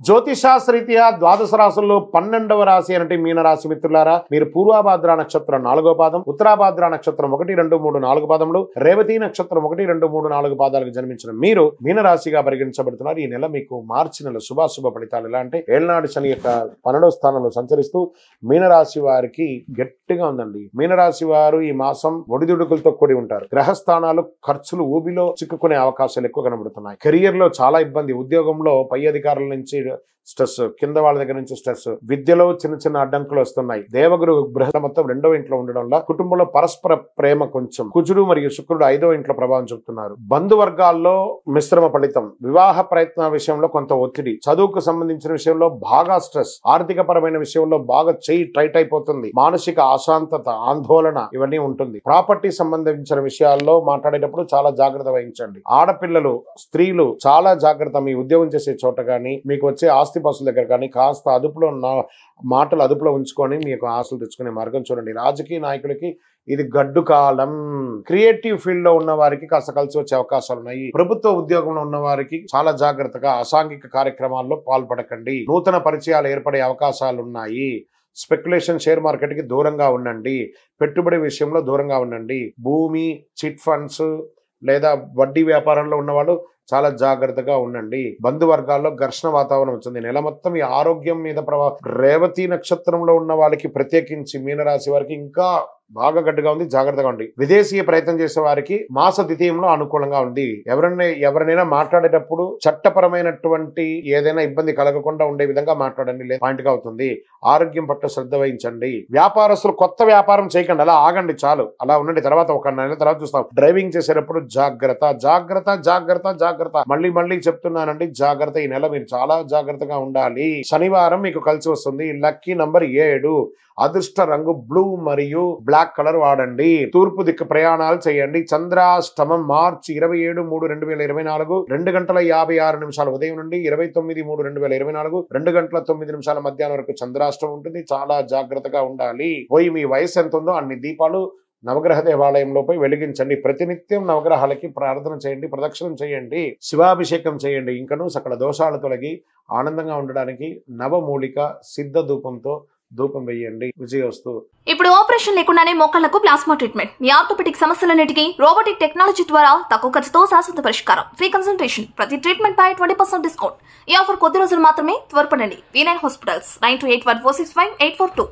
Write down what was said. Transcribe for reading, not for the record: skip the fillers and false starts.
జ్యోతిషాస్త్రీత్యా ద్వాదశ రాశుల్లో 12వ రాశి అంటే మీనరాశి మిత్రులారా, మీరు పూర్వాభాద్ర నక్షత్రం 4వ పాదం, ఉత్తరాభాద్ర నక్షత్రం 1, 2, 3, 4 పాదములు, రేవతి నక్షత్రం 1, 2, 3, 4 పాదాలకు జన్మించిన మీరు మీనరాశిగా పరిగణించబడుతున్నారు. ఈ నెల మీకు మార్చి నెల శుభాశుభ ఫలితాలు ఎలా అంటే, ఏళ్నాడు శని యొక్క 12వ స్థానంలో సంచరిస్తూ మీనరాశి వారికి గట్టిగా ఉందండి. మీనరాశి వారు ఈ మాసం ఒడిదుడుకులతో కూడి ఉంటారు. గ్రహస్థానాలు ఖర్చులు ఊబిలో చిక్కుకునే అవకాశాలు ఎక్కువ కనబడుతున్నాయి. కెరియర్ లో చాలా ఇబ్బంది, ఉద్యోగంలో పై అధికారుల నుంచి స్ట్రెస్, కింద వాళ్ళ దగ్గర నుంచి స్ట్రెస్, విద్యలో చిన్న చిన్న అడ్డంకులు వస్తున్నాయి. దేవగురు బృహస్పతి మొత్తం 2వ ఇంట్లో ఉండడం వల్ల కుటుంబంలో పరస్పర ప్రేమ కొంచెం, కుజుడు మరియు శుక్రుడు 5వ ఇంట్లో ప్రభావం చూపుతున్నారు. బంధువర్గాల్లో మిశ్రమ ఫలితం, వివాహ ప్రయత్న విషయంలో కొంత ఒత్తిడి, చదువుకు సంబంధించిన విషయంలో బాగా స్ట్రెస్, ఆర్థిక పరమైన విషయంలో బాగా చెయ్యి టైట్ అయిపోతుంది, మానసిక అశాంతత, ఆందోళన ఇవన్నీ ఉంటుంది. ప్రాపర్టీ సంబంధించిన విషయాల్లో మాట్లాడేటప్పుడు చాలా జాగ్రత్త వహించండి. ఆడపిల్లలు, స్త్రీలు చాలా జాగ్రత్త. మీ ఉద్యోగం చేసే చోట కానీ, మీకు వచ్చే ఆస్తి పాస్తుల దగ్గర కానీ కాస్త అదుపులో మాటలు అదుపులో ఉంచుకొని మీకు ఆశలు తెచ్చుకునే మార్గం చూడండి. రాజకీయ నాయకులకి ఇది గడ్డు కాలం. క్రియేటివ్ ఫీల్డ్ లో ఉన్న వారికి కాస్త కలిసి వచ్చే అవకాశాలు ఉన్నాయి. ప్రభుత్వ ఉద్యోగంలో ఉన్న వారికి చాలా జాగ్రత్తగా అసాంఘిక కార్యక్రమాల్లో పాల్పడకండి. నూతన పరిచయాలు ఏర్పడే అవకాశాలు ఉన్నాయి. స్పెక్యులేషన్, షేర్ మార్కెట్ కి దూరంగా ఉండండి. పెట్టుబడి విషయంలో దూరంగా ఉండండి. భూమి, చిట్ ఫండ్స్ లేదా వడ్డీ వ్యాపారంలో ఉన్నవాళ్ళు చాలా జాగ్రత్తగా ఉండండి. బంధువర్గాల్లో ఘర్షణ వాతావరణం వచ్చింది. నెల మొత్తం ఈ ఆరోగ్యం మీద రేవతి నక్షత్రంలో ఉన్న వాళ్ళకి, ప్రత్యేకించి మీనరాశి వారికి ఇంకా బాగా గడ్డుగా ఉంది. జాగ్రత్తగా ఉంది. విదేశీయ ప్రయత్నం చేసే వారికి మాస ద్వితీయంలో అనుకూలంగా ఉంది. ఎవరినైనా మాట్లాడేటప్పుడు చట్టపరమైనటువంటి ఏదైనా ఇబ్బంది కలగకుండా ఉండే విధంగా మాట్లాడండి. పాయింట్ గా అవుతుంది. ఆరోగ్యం పట్ల శ్రద్ధ వహించండి. వ్యాపారస్తులు కొత్త వ్యాపారం చేయకండి, అలా ఆగండి, చాలు అలా ఉండండి. తర్వాత 1 నెల తర్వాత చూస్తాం. డ్రైవింగ్ చేసేటప్పుడు జాగ్రత్త జాగ్రత్త జాగ్రత్త జాగ్రత్త. మళ్ళీ చెప్తున్నానండి, జాగ్రత్త. ఈ నెల మీరు చాలా జాగ్రత్తగా ఉండాలి. శనివారం మీకు కలిసి వస్తుంది. Lucky number 7. అదృష్ట రంగు బ్లూ మరియు బ్లాక్ కలర్ వాడండి. తూర్పు దిక్కు ప్రయాణాలు చేయండి. చంద్రాష్టమం మార్చి 27/3/2024 2:56 ఉదయం నుండి 29/3/2024 2:09 మధ్యాహ్నం వరకు చంద్రాష్టమం ఉంటుంది. చాలా జాగ్రత్తగా ఉండాలి. పోయి మీ వయసు ఎంత ఉందో అన్ని దీపాలు నవగ్రహ దేవాలయంలో పోయి వెలిగించండి. ప్రతినిత్యం నవగ్రహాలకి ప్రార్థన చేయండి, ప్రదక్షిణం చేయండి, శివాభిషేకం చేయండి. ఇంకనూ సకల దోషాలు తొలగి ఆనందంగా ఉండడానికి నవమూలిక సిద్ధ ధూపంతో ధూపం వేయండి. విజయోస్తు. ఇప్పుడు ఆపరేషన్ లేకుండానే మోకాళ్లకు ప్లాస్మా ట్రీట్మెంట్. మీ ఆర్థోపెడిక్ సమస్యలన్నిటికీ రోబోటిక్ టెక్నాలజీ ద్వారా తక్కువ ఖర్చుతో శాశ్వత పరిష్కారం. Free consultation. ప్రతి ట్రీట్మెంట్ పై 20% డిస్కౌంట్. ఈ ఆఫర్ కొద్ది రోజులు మాత్రమే. త్వరపడండి. V9 hospitals 9281465842.